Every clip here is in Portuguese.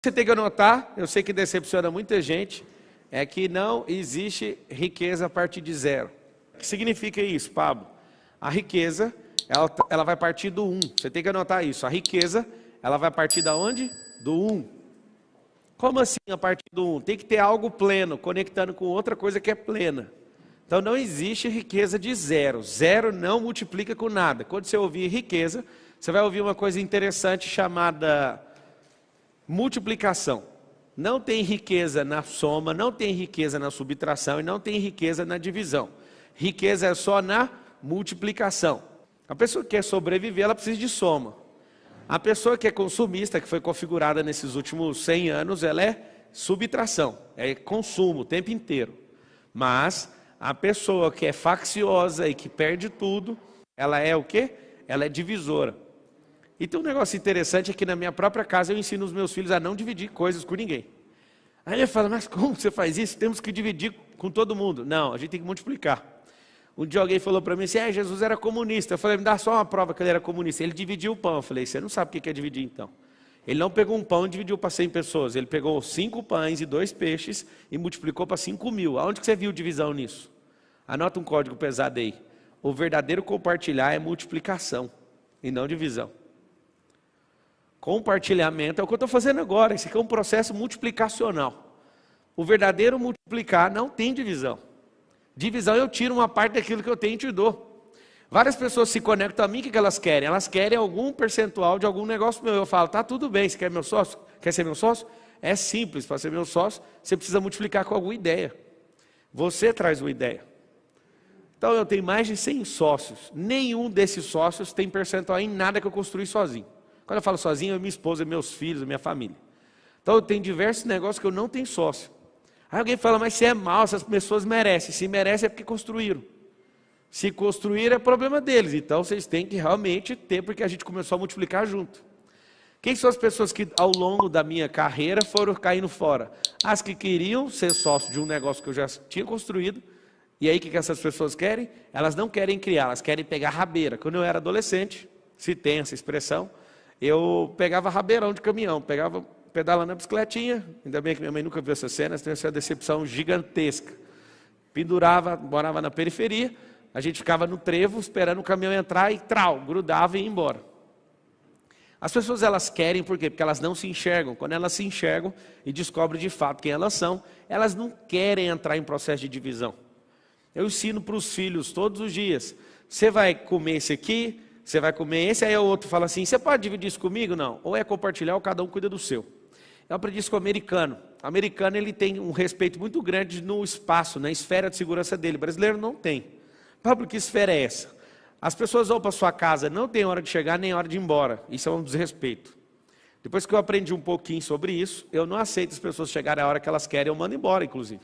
Você tem que anotar, eu sei que decepciona muita gente, é que não existe riqueza a partir de zero. O que significa isso, Pablo? A riqueza, ela vai partir do 1. Você tem que anotar isso. A riqueza, ela vai partir da onde? Do 1. Como assim a partir do 1? Tem que ter algo pleno, conectando com outra coisa que é plena. Então não existe riqueza de zero. Zero não multiplica com nada. Quando você ouvir riqueza, você vai ouvir uma coisa interessante chamada multiplicação. Não tem riqueza na soma, não tem riqueza na subtração e não tem riqueza na divisão. Riqueza é só na multiplicação. A pessoa que quer sobreviver, ela precisa de soma. A pessoa que é consumista, que foi configurada nesses últimos 100 anos, ela é subtração, é consumo o tempo inteiro. Mas a pessoa que é facciosa e que perde tudo, ela é o quê? Ela é divisora. E tem um negócio interessante é que na minha própria casa eu ensino os meus filhos a não dividir coisas com ninguém. Aí ele fala, mas como você faz isso? Temos que dividir com todo mundo. Não, a gente tem que multiplicar. Um dia alguém falou para mim assim, Jesus era comunista. Eu falei, me dá só uma prova que ele era comunista. Ele dividiu o pão. Eu falei, você não sabe o que é dividir então. Ele não pegou um pão e dividiu para 100 pessoas. Ele pegou 5 pães e 2 peixes e multiplicou para 5.000. Aonde que você viu divisão nisso? Anota um código pesado aí. O verdadeiro compartilhar é multiplicação e não divisão. Compartilhamento é o que eu estou fazendo agora. Isso aqui é um processo multiplicacional. O verdadeiro multiplicar não tem divisão. Divisão eu tiro uma parte daquilo que eu tenho e te dou. Várias pessoas se conectam a mim, o que elas querem? Elas querem algum percentual de algum negócio meu. Eu falo, tá tudo bem, você quer meu sócio? Quer ser meu sócio? É simples, para ser meu sócio, você precisa multiplicar com alguma ideia. Você traz uma ideia. Então eu tenho mais de 100 sócios. Nenhum desses sócios tem percentual em nada que eu construí sozinho. Quando eu falo sozinho, é minha esposa, meus filhos, minha família. Então eu tenho diversos negócios que eu não tenho sócio. Aí alguém fala, mas se é mal, essas pessoas merecem. Se merecem é porque construíram. Se construíram é problema deles. Então vocês têm que realmente ter, porque a gente começou a multiplicar junto. Quem são as pessoas que ao longo da minha carreira foram caindo fora? As que queriam ser sócio de um negócio que eu já tinha construído. E aí o que essas pessoas querem? Elas não querem criar, elas querem pegar rabeira. Quando eu era adolescente, se tem essa expressão, eu pegava rabeirão de caminhão, pegava pedalando na bicicletinha, ainda bem que minha mãe nunca viu essa cena, tem essa decepção gigantesca. Pendurava, morava na periferia, a gente ficava no trevo esperando o caminhão entrar e grudava e ia embora. As pessoas elas querem, por quê? Porque elas não se enxergam. Quando elas se enxergam e descobrem de fato quem elas são, elas não querem entrar em processo de divisão. Eu ensino para os filhos todos os dias, você vai comer esse aqui, você vai comer esse, aí o outro fala assim, você pode dividir isso comigo? Não. Ou é compartilhar ou cada um cuida do seu. Eu aprendi isso com o americano. O americano ele tem um respeito muito grande no espaço, na esfera de segurança dele. O brasileiro não tem. Pablo, que esfera é essa? As pessoas vão para sua casa, não tem hora de chegar nem hora de ir embora. Isso é um desrespeito. Depois que eu aprendi um pouquinho sobre isso, eu não aceito as pessoas chegarem a hora que elas querem, eu mando embora, inclusive.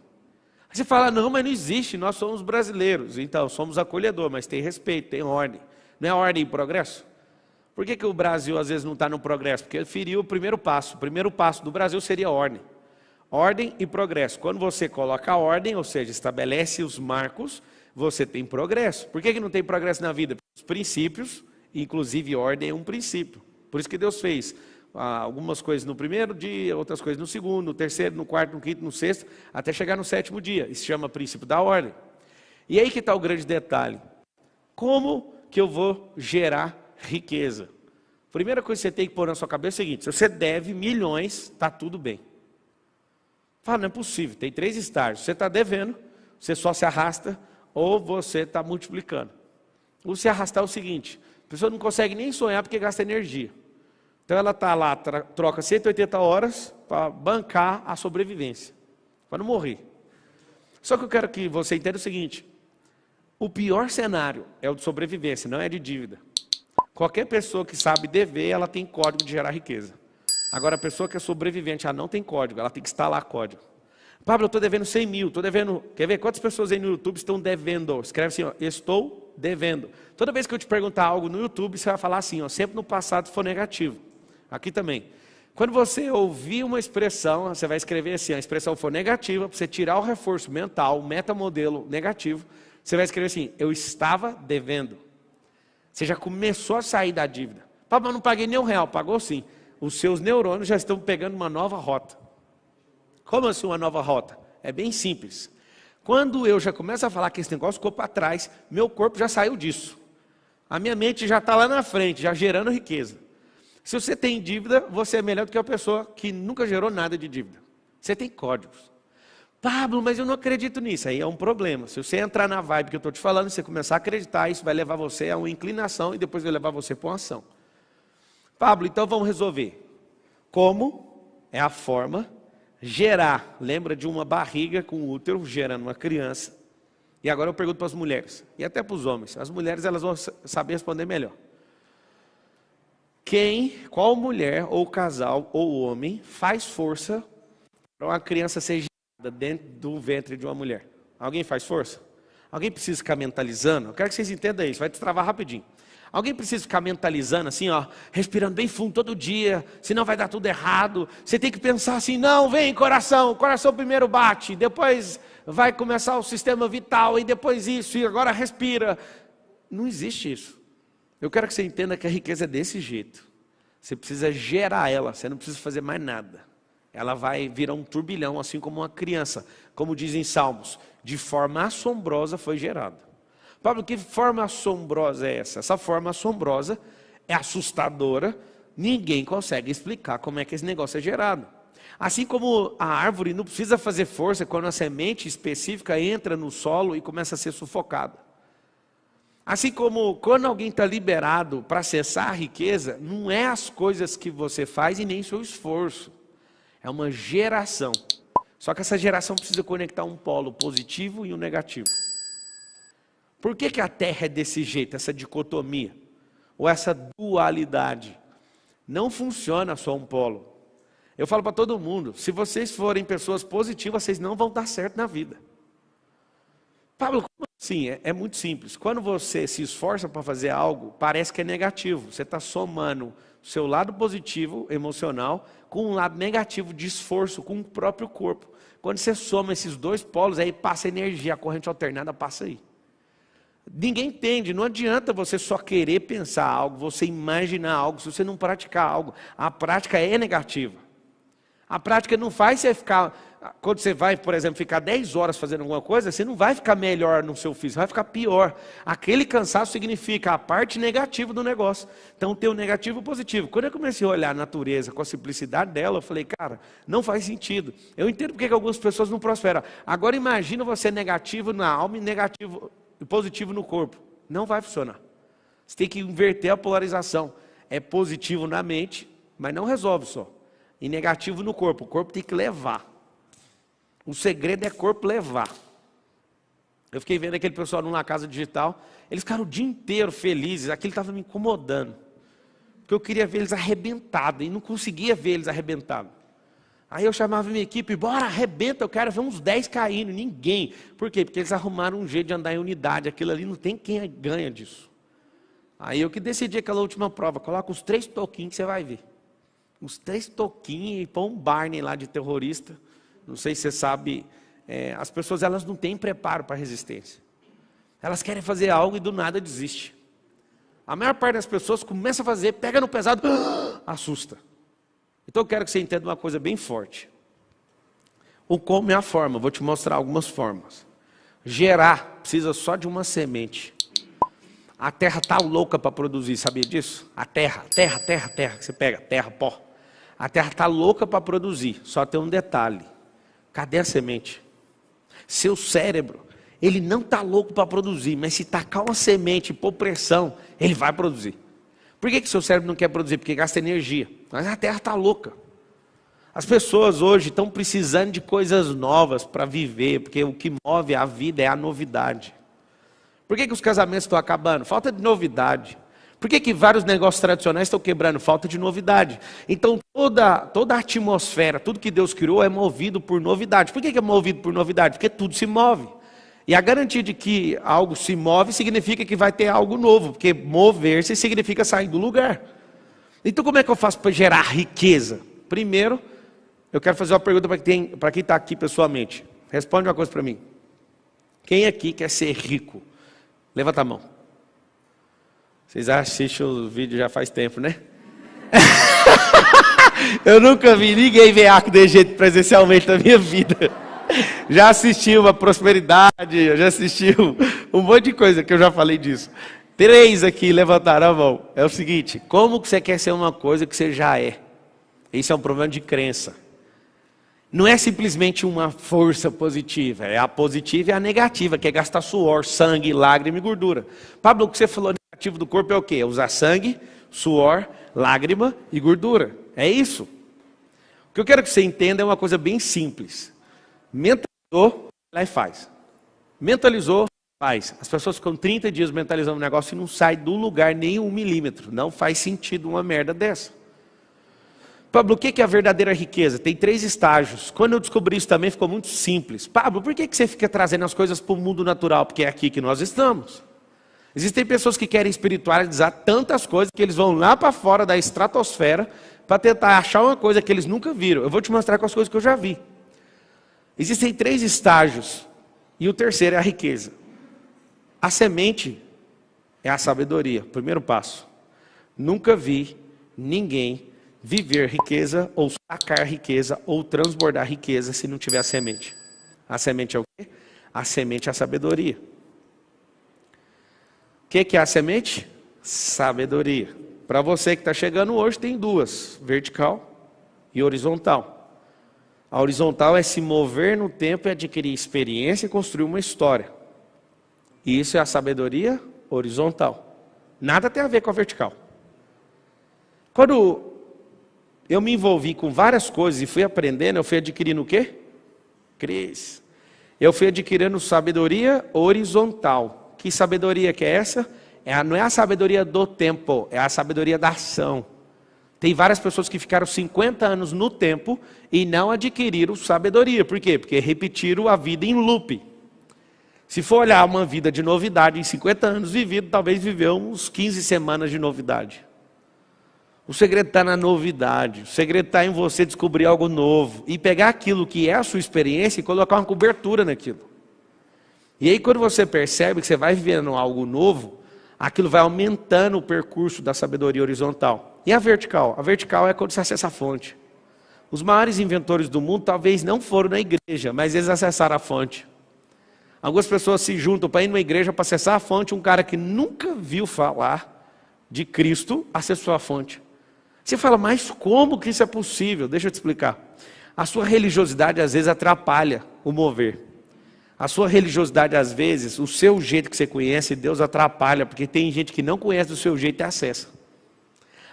Aí você fala, não, mas não existe, nós somos brasileiros. Então, somos acolhedor, mas tem respeito, tem ordem. Não é ordem e progresso? Por que o Brasil às vezes não está no progresso? Porque ele feriu o primeiro passo. O primeiro passo do Brasil seria ordem. Ordem e progresso. Quando você coloca a ordem, ou seja, estabelece os marcos, você tem progresso. Por que não tem progresso na vida? Os princípios, inclusive ordem é um princípio. Por isso que Deus fez algumas coisas no primeiro dia, outras coisas no segundo, no terceiro, no quarto, no quinto, no sexto, até chegar no 7º dia. Isso se chama princípio da ordem. E aí que está o grande detalhe. Como que eu vou gerar riqueza? Primeira coisa que você tem que pôr na sua cabeça é o seguinte, se você deve milhões, está tudo bem. Fala, não é possível, tem 3 estágios. Você está devendo, você só se arrasta, ou você está multiplicando. O se arrastar é o seguinte, a pessoa não consegue nem sonhar porque gasta energia. Então ela está lá, troca 180 horas para bancar a sobrevivência, para não morrer. Só que eu quero que você entenda o seguinte, o pior cenário é o de sobrevivência, não é de dívida. Qualquer pessoa que sabe dever, ela tem código de gerar riqueza. Agora, a pessoa que é sobrevivente, ela não tem código, ela tem que instalar código. Pablo, eu estou devendo 100 mil, estou devendo... Quer ver quantas pessoas aí no YouTube estão devendo? Escreve assim, ó, estou devendo. Toda vez que eu te perguntar algo no YouTube, você vai falar assim, ó, sempre no passado for negativo. Aqui também. Quando você ouvir uma expressão, você vai escrever assim, a expressão for negativa, para você tirar o reforço mental, o metamodelo negativo, você vai escrever assim, eu estava devendo. Você já começou a sair da dívida. Pablo, eu não paguei nem R$1, pagou sim. os seus neurônios já estão pegando uma nova rota. Como assim uma nova rota? É bem simples. Quando eu já começo a falar que esse negócio ficou para trás, meu corpo já saiu disso. A minha mente já está lá na frente, já gerando riqueza. Se você tem dívida, você é melhor do que a pessoa que nunca gerou nada de dívida. Você tem códigos. Pablo, mas eu não acredito nisso. Aí é um problema. Se você entrar na vibe que eu estou te falando, você começar a acreditar, isso vai levar você a uma inclinação e depois vai levar você para uma ação. Pablo, então vamos resolver. Como é a forma gerar? Lembra de uma barriga com útero gerando uma criança? E agora eu pergunto para as mulheres, e até para os homens. As mulheres elas vão saber responder melhor. Qual mulher, ou casal, ou homem, faz força para uma criança ser gerada dentro do ventre de uma mulher? Alguém faz força? Alguém precisa ficar mentalizando? Eu quero que vocês entendam isso, vai destravar rapidinho. Alguém precisa ficar mentalizando assim, ó, respirando bem fundo todo dia, senão vai dar tudo errado. Você tem que pensar assim, não, vem coração, o coração primeiro bate, depois vai começar o sistema vital, e depois isso, e agora respira. Não existe isso. Eu quero que você entenda que a riqueza é desse jeito. Você precisa gerar ela, você não precisa fazer mais nada. Ela vai virar um turbilhão, assim como uma criança. Como dizem Salmos, de forma assombrosa foi gerada. Pablo, que forma assombrosa é essa? Essa forma assombrosa é assustadora, ninguém consegue explicar como é que esse negócio é gerado. Assim como a árvore não precisa fazer força quando a semente específica entra no solo e começa a ser sufocada. Assim como quando alguém está liberado para acessar a riqueza, não é as coisas que você faz e nem seu esforço. É uma geração. Só que essa geração precisa conectar um polo positivo e um negativo. Por que a Terra é desse jeito, essa dicotomia? Ou essa dualidade? Não funciona só um polo. Eu falo para todo mundo, se vocês forem pessoas positivas, vocês não vão dar certo na vida. Pablo, como assim? É muito simples. Quando você se esforça para fazer algo, parece que é negativo. Você está somando o seu lado positivo, emocional, com um lado negativo de esforço, com o próprio corpo. Quando você soma esses dois polos, aí passa energia, a corrente alternada passa aí. Ninguém entende, não adianta você só querer pensar algo, você imaginar algo, se você não praticar algo. A prática é negativa. A prática não faz você ficar, quando você vai, por exemplo, ficar 10 horas fazendo alguma coisa, você não vai ficar melhor no seu físico, vai ficar pior. Aquele cansaço significa a parte negativa do negócio. Então tem o negativo e o positivo. Quando eu comecei a olhar a natureza com a simplicidade dela, eu falei, cara, não faz sentido. Eu entendo porque que algumas pessoas não prosperam. Agora imagina você negativo na alma e negativo e positivo no corpo. Não vai funcionar. Você tem que inverter a polarização. É positivo na mente, mas não resolve só. E negativo no corpo. O corpo tem que levar. O segredo é corpo levar. Eu fiquei vendo aquele pessoal numa casa digital. Eles ficaram o dia inteiro felizes. Aquilo estava me incomodando. Porque eu queria ver eles arrebentados. E não conseguia ver eles arrebentados. Aí eu chamava minha equipe. Bora, arrebenta. Eu quero ver uns 10 caindo. Ninguém. Por quê? Porque eles arrumaram um jeito de andar em unidade. Aquilo ali não tem quem ganha disso. Aí eu que decidi aquela última prova. Coloca os 3 toquinhos que você vai ver. Os 3 toquinhos e põe um Barney lá de terrorista. Não sei se você sabe, as pessoas elas não têm preparo para a resistência. Elas querem fazer algo e do nada desiste. A maior parte das pessoas começa a fazer, pega no pesado, assusta. Então eu quero que você entenda uma coisa bem forte. O como é a forma, vou te mostrar algumas formas. Gerar precisa só de uma semente. A terra está louca para produzir, sabia disso? A terra, que você pega, terra, pó. A terra está louca para produzir, só tem um detalhe. Cadê a semente? Seu cérebro, ele não está louco para produzir, mas se tacar uma semente e pôr pressão, ele vai produzir. Por que seu cérebro não quer produzir? Porque gasta energia. Mas a terra está louca. As pessoas hoje estão precisando de coisas novas para viver, porque o que move a vida é a novidade. Por que os casamentos estão acabando? Falta de novidade. Por que vários negócios tradicionais estão quebrando? Falta de novidade. Então toda a atmosfera, tudo que Deus criou é movido por novidade. Por que é movido por novidade? Porque tudo se move. E a garantia de que algo se move significa que vai ter algo novo. Porque mover-se significa sair do lugar. Então como é que eu faço para gerar riqueza? Primeiro, eu quero fazer uma pergunta para quem está aqui pessoalmente. Responde uma coisa para mim. Quem aqui quer ser rico? Levanta a mão. Vocês assistem o vídeo já faz tempo, né? Eu nunca vi ninguém ver arco de Egito presencialmente na minha vida. Já assisti uma prosperidade, eu já assisti um monte de coisa que eu já falei disso. 3 aqui levantaram a mão. É o seguinte, como que você quer ser uma coisa que você já é? Isso é um problema de crença. Não é simplesmente uma força positiva, é a positiva e a negativa, que é gastar suor, sangue, lágrima e gordura. Pablo, o que você falou negativo do corpo é o quê? É usar sangue, suor, lágrima e gordura. É isso. O que eu quero que você entenda é uma coisa bem simples. Mentalizou, lá e faz. Mentalizou, faz. As pessoas ficam 30 dias mentalizando um negócio e não sai do lugar nem 1 milímetro. Não faz sentido uma merda dessa. Pablo, o que é a verdadeira riqueza? Tem 3 estágios. Quando eu descobri isso também ficou muito simples. Pablo, por que você fica trazendo as coisas para o mundo natural? Porque é aqui que nós estamos. Existem pessoas que querem espiritualizar tantas coisas que eles vão lá para fora da estratosfera para tentar achar uma coisa que eles nunca viram. Eu vou te mostrar com as coisas que eu já vi. Existem 3 estágios e o terceiro é a riqueza. A semente é a sabedoria, primeiro passo. Nunca vi ninguém viver riqueza ou sacar riqueza ou transbordar riqueza se não tiver a semente. A semente é o quê? A semente é a sabedoria. O que é a semente? Sabedoria. Para você que está chegando hoje, tem 2, vertical e horizontal. A horizontal é se mover no tempo e adquirir experiência e construir uma história. E isso é a sabedoria horizontal. Nada tem a ver com a vertical. Quando eu me envolvi com várias coisas e fui aprendendo, eu fui adquirindo o quê? Cris. Eu fui adquirindo sabedoria horizontal. Que sabedoria que é essa? Não é a sabedoria do tempo, é a sabedoria da ação. Tem várias pessoas que ficaram 50 anos no tempo e não adquiriram sabedoria. Por quê? Porque repetiram a vida em loop. Se for olhar uma vida de novidade em 50 anos vivido, talvez viveu uns 15 semanas de novidade. O segredo está na novidade, o segredo está em você descobrir algo novo e pegar aquilo que é a sua experiência e colocar uma cobertura naquilo. E aí quando você percebe que você vai vivendo algo novo, aquilo vai aumentando o percurso da sabedoria horizontal. E a vertical? A vertical é quando você acessa a fonte. Os maiores inventores do mundo talvez não foram na igreja, mas eles acessaram a fonte. Algumas pessoas se juntam para ir numa igreja para acessar a fonte, um cara que nunca viu falar de Cristo acessou a fonte. Você fala, mas como que isso é possível? Deixa eu te explicar. A sua religiosidade às vezes atrapalha o mover. A sua religiosidade às vezes, o seu jeito que você conhece, Deus atrapalha, porque tem gente que não conhece do seu jeito e acessa.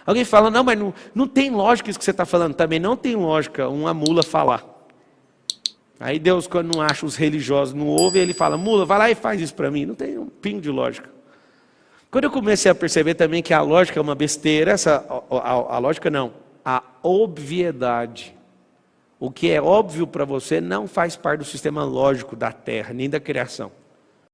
Alguém fala, não, mas não tem lógica isso que você está falando. Também não tem lógica uma mula falar. Aí Deus, quando não acha os religiosos, não ouve, ele fala, mula, vai lá e faz isso para mim. Não tem um pingo de lógica. Quando eu comecei a perceber também que a lógica é uma besteira, a lógica não, a obviedade. O que é óbvio para você não faz parte do sistema lógico da Terra, nem da criação.